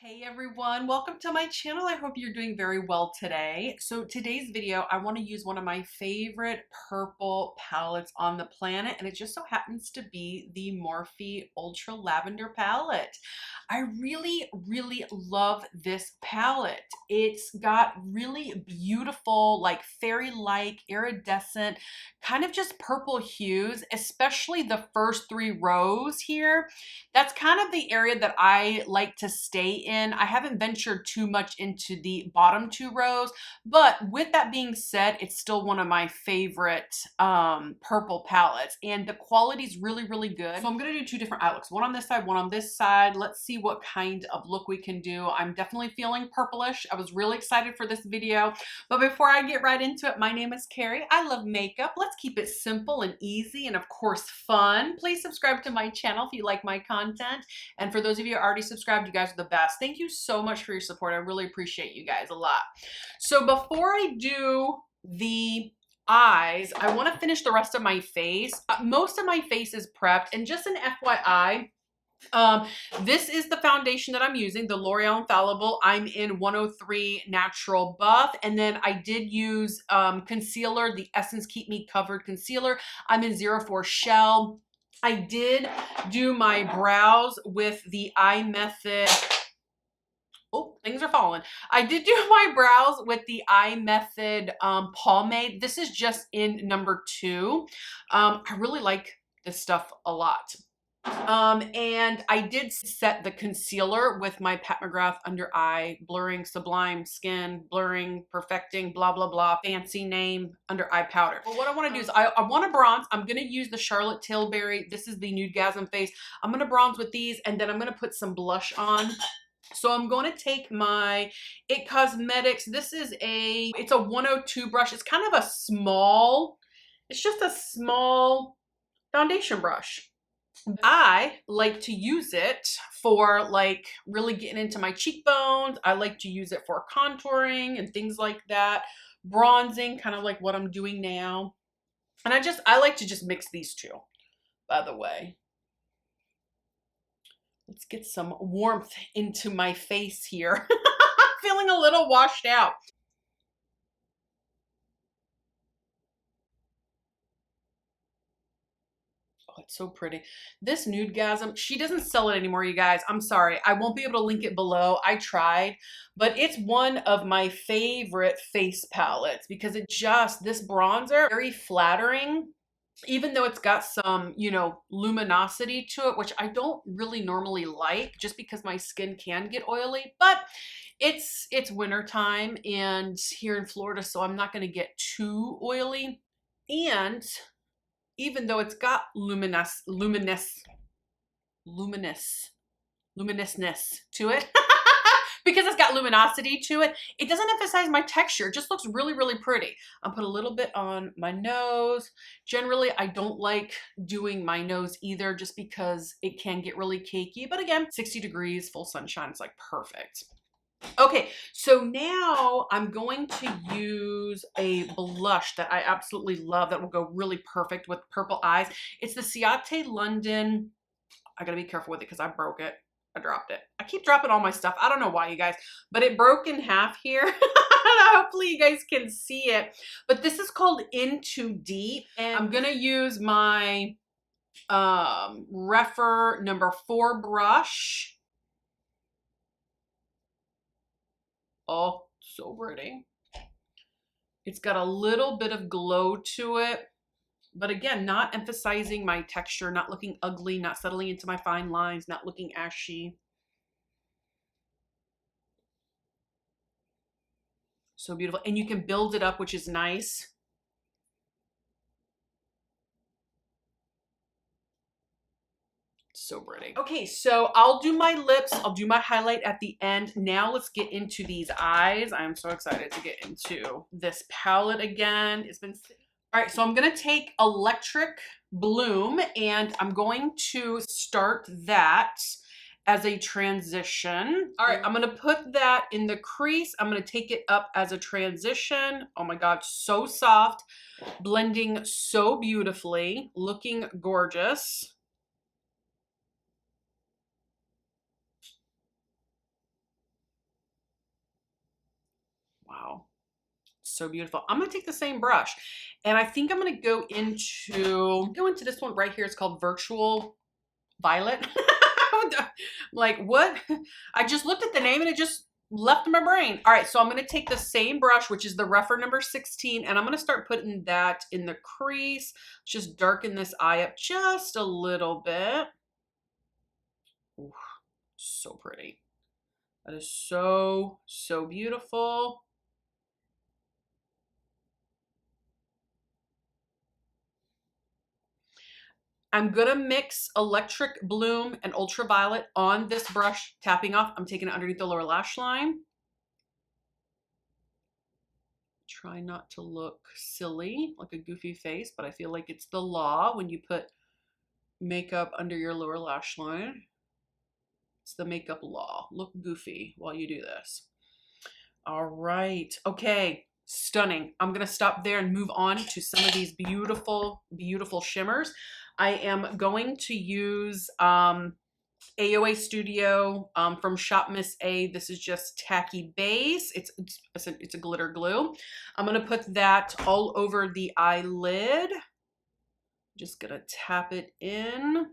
Hey everyone, welcome to my channel. I hope you're doing very well today. So today's video, I want to use one of my favorite purple palettes on the planet, and it just so happens to be the Morphe Ultra Lavender palette. I really love this palette. It's got really beautiful, like fairy-like, iridescent, kind of just purple hues, especially the first three rows here. That's kind of the area that I like to stay in. I haven't ventured too much into the bottom two rows, but with that being said, it's still one of my favorite purple palettes, and the quality is really good. So I'm gonna do two different eye looks, one on this side, one on this side. Let's see what kind of look we can do. I'm definitely feeling purplish. I was really excited for this video, but before I get right into it, my name is Carrie. I love makeup. Let's keep it simple and easy and of course fun. Please subscribe to my channel if you like my content. And for those of you who are already subscribed, you guys are the best. Thank you so much for your support. I really appreciate you guys a lot. So before I do the eyes, I want to finish the rest of my face. Most of my face is prepped, and just an FYI, this is the foundation that I'm using, the L'Oreal Infallible. I'm in 103 Natural Buff, and then I did use concealer, the Essence Keep Me Covered concealer. I'm in 04 Shell. I did do my brows with the Eye Method. Oh, things are falling. I did do my brows with the Eye Method pomade. This is just in number 2. I really like this stuff a lot. And I did set the concealer with my Pat McGrath Under Eye Blurring Sublime Skin Blurring Perfecting blah blah fancy name under eye powder. Well, what I want to do is I want to bronze. I'm going to use the Charlotte Tilbury. This is the Nudegasm face. I'm going to bronze with these, and then I'm going to put some blush on. So I'm going to take my It Cosmetics. This is it's a 102 brush. It's kind of a small, it's just a small foundation brush. I like to use it for like really getting into my cheekbones. I like to use it for contouring and things like that. Bronzing, kind of like what I'm doing now. And I like to just mix these two, by the way. Let's get some warmth into my face here. Feeling a little washed out. Oh, it's so pretty. This Nudegasm, she doesn't sell it anymore, you guys. I'm sorry. I won't be able to link it below. I tried, but it's one of my favorite face palettes because this bronzer, very flattering, even though it's got some, you know, luminosity to it, which I don't really normally like just because my skin can get oily, but it's winter time and here in Florida, so I'm not going to get too oily. And even though it's got luminousness to it, because it's got luminosity to it, it doesn't emphasize my texture. It just looks really pretty. I'll put a little bit on my nose. Generally, I don't like doing my nose either just because it can get really cakey. But again, 60 degrees, full sunshine, it's like perfect. Okay, so now I'm going to use a blush that I absolutely love that will go really perfect with purple eyes. It's the Ciate London. I gotta be careful with it because I broke it. I dropped it. I keep dropping all my stuff. I don't know why, you guys, but it broke in half here. Hopefully you guys can see it. But this is called In Too Deep, and I'm gonna use my Refer number 4 brush. Oh, so pretty. It's got a little bit of glow to it, but again, not emphasizing my texture, not looking ugly, not settling into my fine lines, not looking ashy. So beautiful. And you can build it up, which is nice. So pretty. Okay, so I'll do my lips. I'll do my highlight at the end. Now let's get into these eyes. I'm so excited to get into this palette again. It's been... All right, so I'm going to take Electric Bloom, and I'm going to start that as a transition. All right, I'm going to put that in the crease. I'm going to take it up as a transition. Oh my God, so soft. Blending so beautifully. Looking gorgeous. So beautiful. I'm gonna take the same brush, and I think I'm gonna go into this one right here. It's called Virtual Violet. Like, what? I just looked at the name and it just left my brain. All right, so I'm gonna take the same brush, which is the rougher number 16, and I'm gonna start putting that in the crease. Just darken this eye up just a little bit. Ooh, so pretty. That is so, so beautiful. I'm gonna mix Electric Bloom and Ultraviolet on this brush, tapping off. I'm taking it underneath the lower lash line. Try not to look silly, like a goofy face, but I feel like it's the law when you put makeup under your lower lash line. It's the makeup law. Look goofy while you do this. All right, okay, stunning. I'm gonna stop there and move on to some of these beautiful, beautiful shimmers. I am going to use AOA Studio from Shop Miss A. This is just tacky base. It's a glitter glue. I'm gonna put that all over the eyelid. Just gonna tap it in.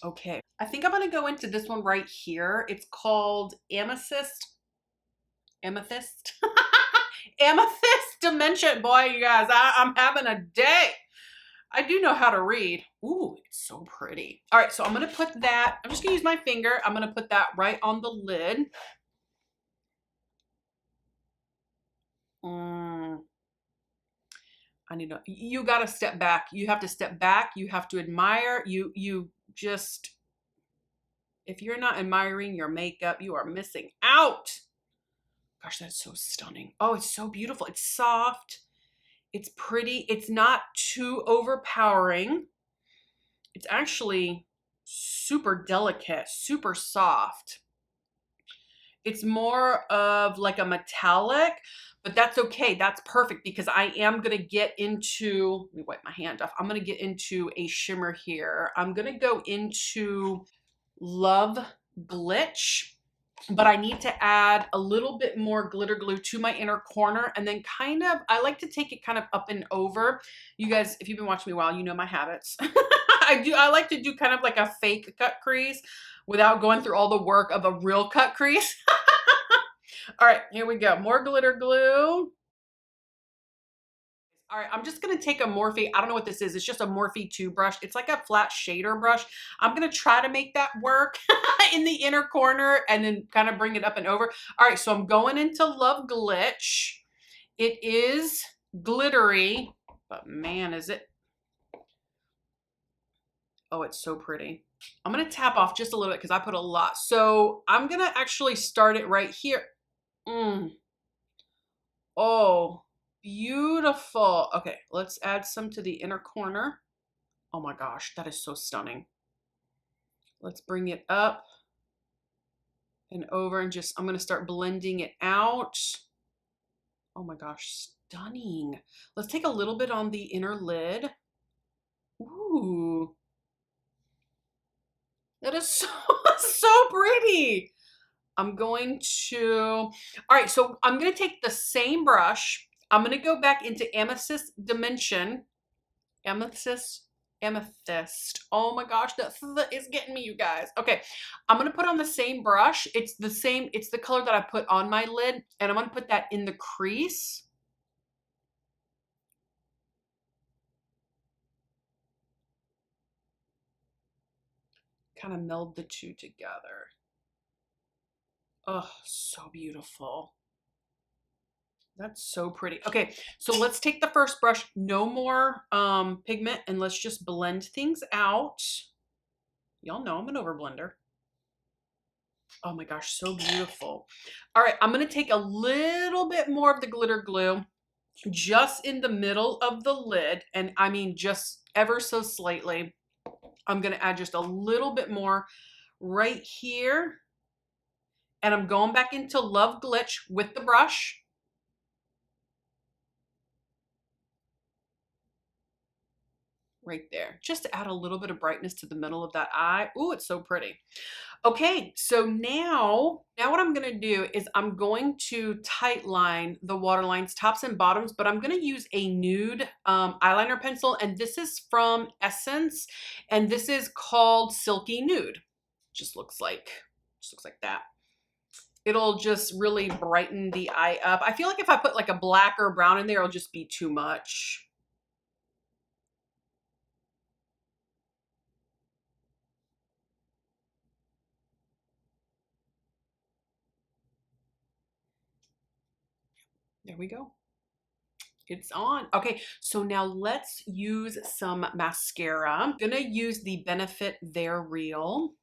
Okay, I think I'm gonna go into this one right here. It's called Amethyst. Amethyst Dimension. Boy, you guys, I'm having a day. I do know how to read. Ooh, it's so pretty. All right, so I'm gonna put that, I'm just gonna use my finger. I'm gonna put that right on the lid. I need to, you gotta step back. You have to step back. You have to admire. You just, if you're not admiring your makeup, you are missing out. Gosh, that's so stunning. Oh, it's so beautiful. It's soft. It's pretty. It's not too overpowering. It's actually super delicate, super soft. It's more of like a metallic, but that's okay. That's perfect because I am going to get into, let me wipe my hand off. I'm going to get into a shimmer here. I'm going to go into Love Glitch, but I need to add a little bit more glitter glue to my inner corner, and then kind of, I like to take it kind of up and over. You guys, if you've been watching me a while, you know my habits. I like to do kind of like a fake cut crease without going through all the work of a real cut crease. All right, here we go. More glitter glue. All right, I'm just gonna take a Morphe. I don't know what this is. It's just a Morphe 2 brush. It's like a flat shader brush. I'm gonna try to make that work in the inner corner and then kind of bring it up and over. All right, so I'm going into Love Glitch. It is glittery, but man, is it. Oh, it's so pretty. I'm gonna tap off just a little bit because I put a lot. So I'm gonna actually start it right here. Oh, beautiful. Okay, let's add some to the inner corner. Oh my gosh, that is so stunning. Let's bring it up and over and just, I'm gonna start blending it out. Oh my gosh, stunning. Let's take a little bit on the inner lid. Ooh. That is so, so pretty. I'm going to, all right, so I'm going to take the same brush. I'm going to go back into Amethyst Dimension. Amethyst. Oh my gosh, that is getting me, you guys. Okay, I'm going to put on the same brush. It's the same, it's the color that I put on my lid, and I'm going to put that in the crease. Kind of meld the two together. Oh, so beautiful. That's so pretty. Okay, so let's take the first brush, no more pigment, and let's just blend things out. Y'all know I'm an over blender. Oh my gosh, so beautiful. All right, I'm gonna take a little bit more of the glitter glue just in the middle of the lid, and I mean just ever so slightly. I'm gonna add just a little bit more right here. And I'm going back into Love Glitch with the brush. right there, just to add a little bit of brightness to the middle of that eye. Ooh, it's so pretty. Okay, so now what I'm gonna do is I'm going to tight line the waterlines, tops and bottoms, but I'm gonna use a nude eyeliner pencil, and this is from Essence, and this is called Silky Nude. Just looks like that. It'll just really brighten the eye up. I feel like if I put like a black or brown in there, it'll just be too much. There we go. It's on. Okay, so now let's use some mascara. I'm gonna use the Benefit They're Real.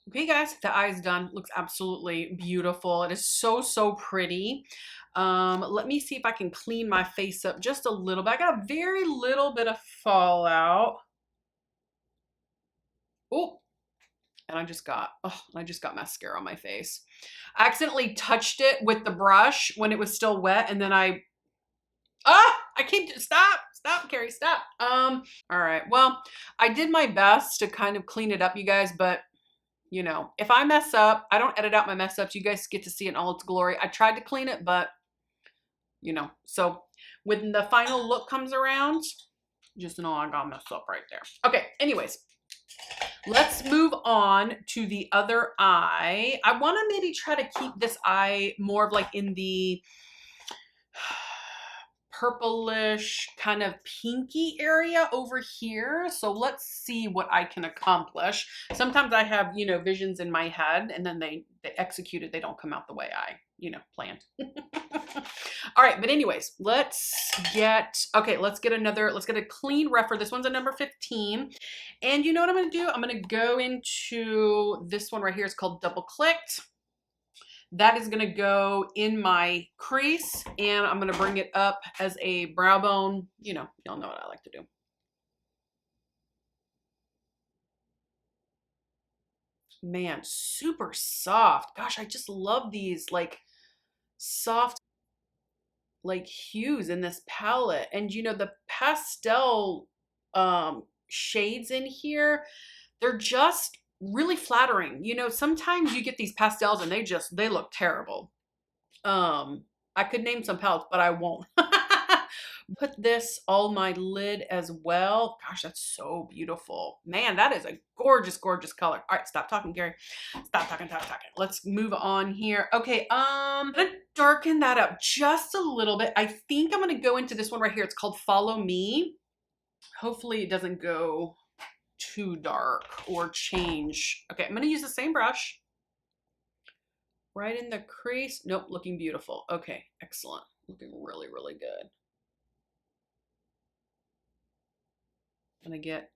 Okay, guys, the eye's done. Looks absolutely beautiful. It is so, so pretty. Let me see if I can clean my face up just a little bit. I got a very little bit of fallout. Oh, and I just got mascara on my face. I accidentally touched it with the brush when it was still wet, and then I can't, stop, Carrie, stop. All right, well, I did my best to kind of clean it up, you guys, but you know, if I mess up, I don't edit out my mess ups. You guys get to see it in all its glory. I tried to clean it, but you know, so when the final look comes around, just know I got messed up right there. Okay, anyways, let's move on to the other eye. I want to maybe try to keep this eye more of like in the purplish kind of pinky area over here. So let's see what I can accomplish. Sometimes I have, you know, visions in my head, and then they execute it. They don't come out the way I, you know, planned. All right, but anyways, let's get a clean refer. This one's a number 15. And you know what I'm gonna do? I'm gonna go into this one right here. It's called Double Clicked. That is going to go in my crease, and I'm going to bring it up as a brow bone. You know, y'all know what I like to do. Man, super soft. Gosh, I just love these like soft like hues in this palette. And you know, the pastel shades in here, they're just really flattering. You know, sometimes you get these pastels and they look terrible. I could name some palettes, but I won't. Put this on my lid as well. Gosh, that's so beautiful. Man, that is a gorgeous, gorgeous color. All right, stop talking, Carrie. Stop talking. Let's move on here. Okay, I'm gonna darken that up just a little bit. I think I'm gonna go into this one right here. It's called Follow Me. Hopefully it doesn't go too dark or change. Okay, I'm gonna use the same brush. Right in the crease. Nope, looking beautiful. Okay, excellent. Looking really, really good. I'm gonna get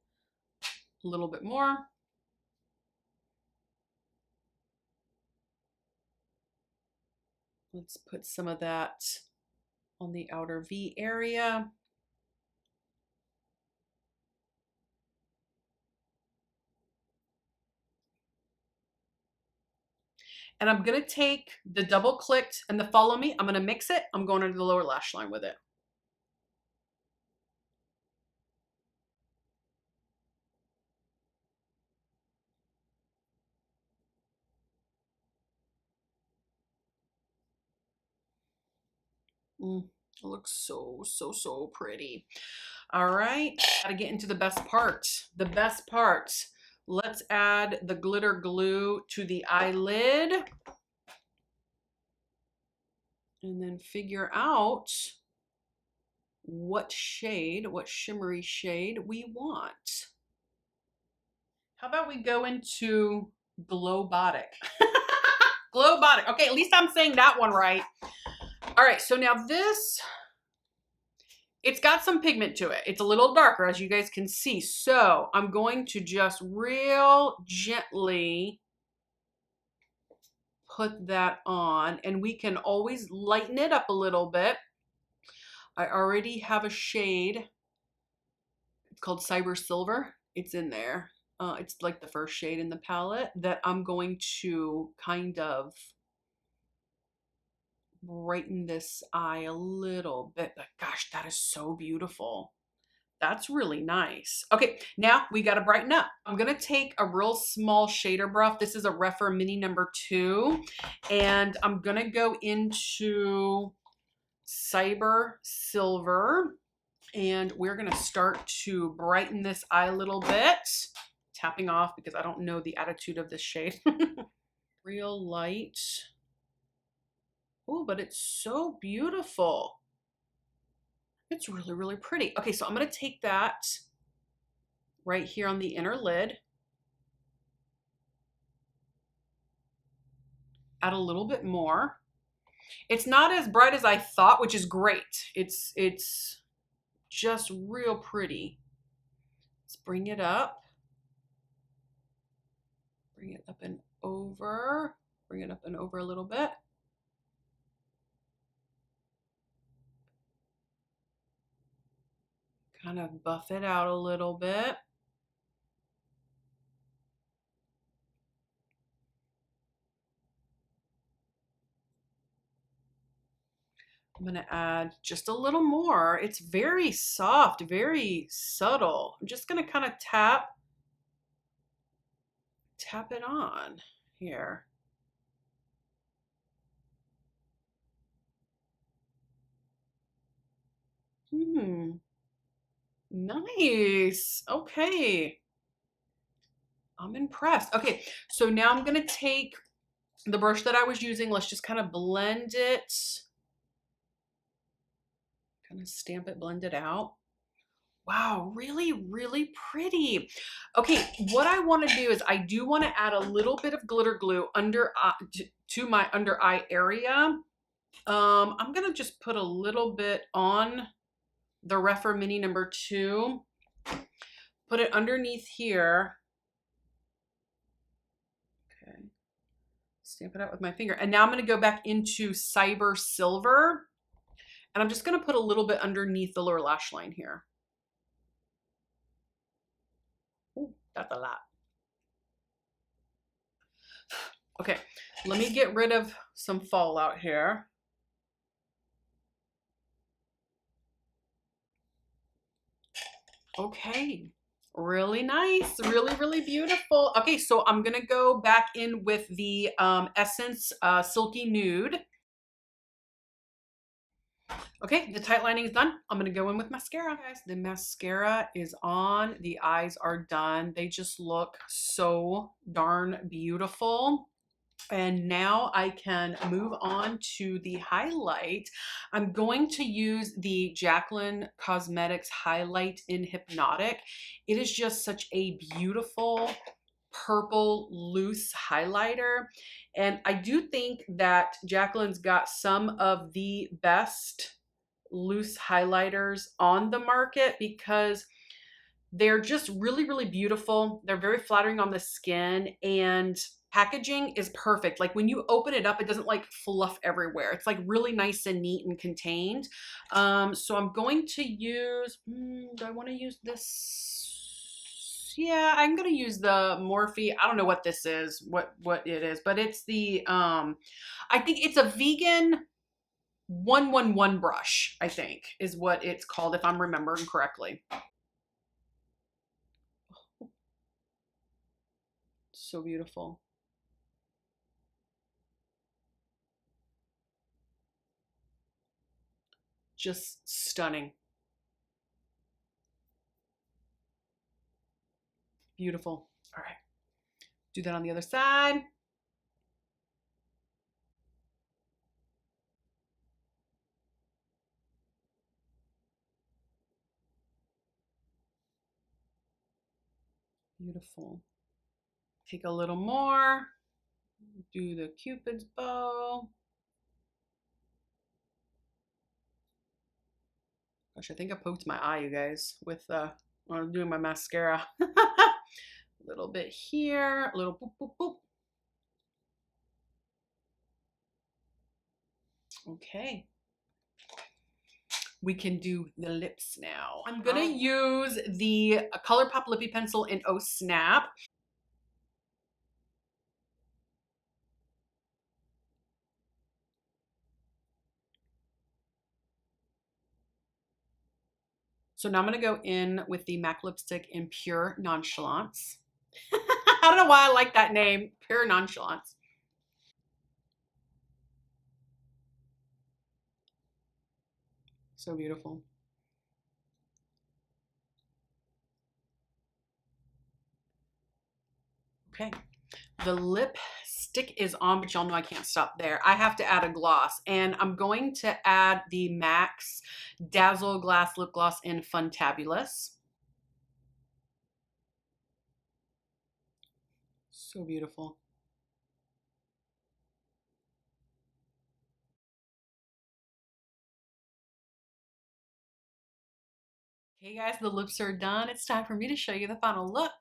a little bit more. Let's put some of that on the outer V area. And I'm gonna take the Double Clicked and the Follow Me. I'm gonna mix it. I'm going under the lower lash line with it. It looks so, so, so pretty. All right, gotta get into the best part. The best part. Let's add the glitter glue to the eyelid. And then figure out what shade, what shimmery shade we want. How about we go into Glowbotic? Glowbotic. Okay, at least I'm saying that one right. All right, so now this It's got some pigment to it. It's a little darker, as you guys can see. So I'm going to just real gently put that on, and we can always lighten it up a little bit. I already have a shade. It's called Cyber Silver. It's in there. It's like the first shade in the palette that I'm going to kind of brighten this eye a little bit. But gosh, that is so beautiful. That's really nice. Okay, now we got to brighten up. I'm going to take a real small shader brush. This is a Rephr Mini number 2. And I'm going to go into Cyber Silver. And we're going to start to brighten this eye a little bit. Tapping off because I don't know the attitude of this shade. Real light. Oh, but it's so beautiful. It's really, really pretty. Okay, so I'm going to take that right here on the inner lid. Add a little bit more. It's not as bright as I thought, which is great. It's just real pretty. Let's bring it up. Bring it up and over. Bring it up and over a little bit. Kind of buff it out a little bit. I'm going to add just a little more. It's very soft, very subtle. I'm just going to kind of tap it on here. Nice. Okay. I'm impressed. Okay, so now I'm going to take the brush that I was using. Let's just kind of blend it. Kind of stamp it, blend it out. Wow, really, really pretty. Okay, what I want to do is I do want to add a little bit of glitter glue under to my under eye area. I'm going to just put a little bit on the Rephr Mini number 2. Put it underneath here. Okay. Stamp it out with my finger. And now I'm going to go back into Cyber Silver. And I'm just going to put a little bit underneath the lower lash line here. Ooh, that's a lot. Okay, let me get rid of some fallout here. Okay, really nice, really, really beautiful. Okay, so I'm gonna go back in with the Essence Silky Nude. Okay, the tight lining is done. I'm gonna go in with mascara, guys. The mascara is on, the eyes are done. They just look so darn beautiful. And now I can move on to the highlight. I'm going to use the Jaclyn Cosmetics Highlight in Hypnotic. It is just such a beautiful purple loose highlighter. And I do think that Jaclyn's got some of the best loose highlighters on the market because they're just really, really beautiful. They're very flattering on the skin, and packaging is perfect. Like when you open it up, it doesn't like fluff everywhere. It's like really nice and neat and contained. So I'm going to use, do I want to use this? Yeah, I'm going to use the Morphe. I don't know what this is, what it is, but it's the, I think it's a vegan 111 brush, I think is what it's called, if I'm remembering correctly. So beautiful. Just stunning. Beautiful. All right. Do that on the other side. Beautiful. Take a little more. Do the Cupid's bow. Gosh, I think I poked my eye, you guys, with when I'm doing my mascara. A little bit here, a little boop, boop, boop. Okay. We can do the lips now. I'm gonna use the ColourPop Lippy Pencil in Oh Snap. So now I'm gonna go in with the MAC lipstick in Pure Nonchalance. I don't know why I like that name, Pure Nonchalance. So beautiful. Okay, the lipstick is on, but y'all know I can't stop there. I have to add a gloss, and I'm going to add the MAC's Dazzle Glass Lip Gloss in Funtabulous. So beautiful. Okay guys, the lips are done. It's time for me to show you the final look.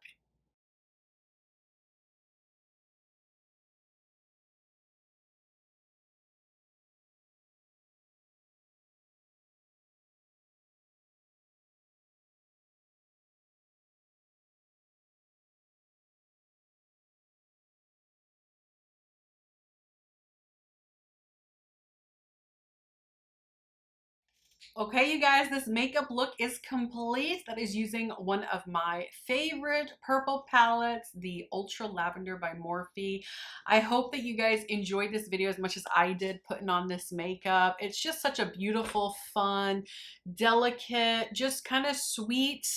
Okay, you guys, this makeup look is complete. That is using one of my favorite purple palettes, the Ultra Lavender by Morphe. I hope that you guys enjoyed this video as much as I did putting on this makeup. It's just such a beautiful, fun, delicate, just kind of sweet,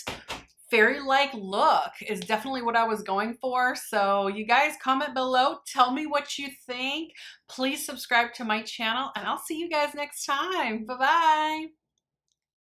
fairy-like look is definitely what I was going for. So you guys comment below, tell me what you think. Please subscribe to my channel, and I'll see you guys next time. Bye-bye.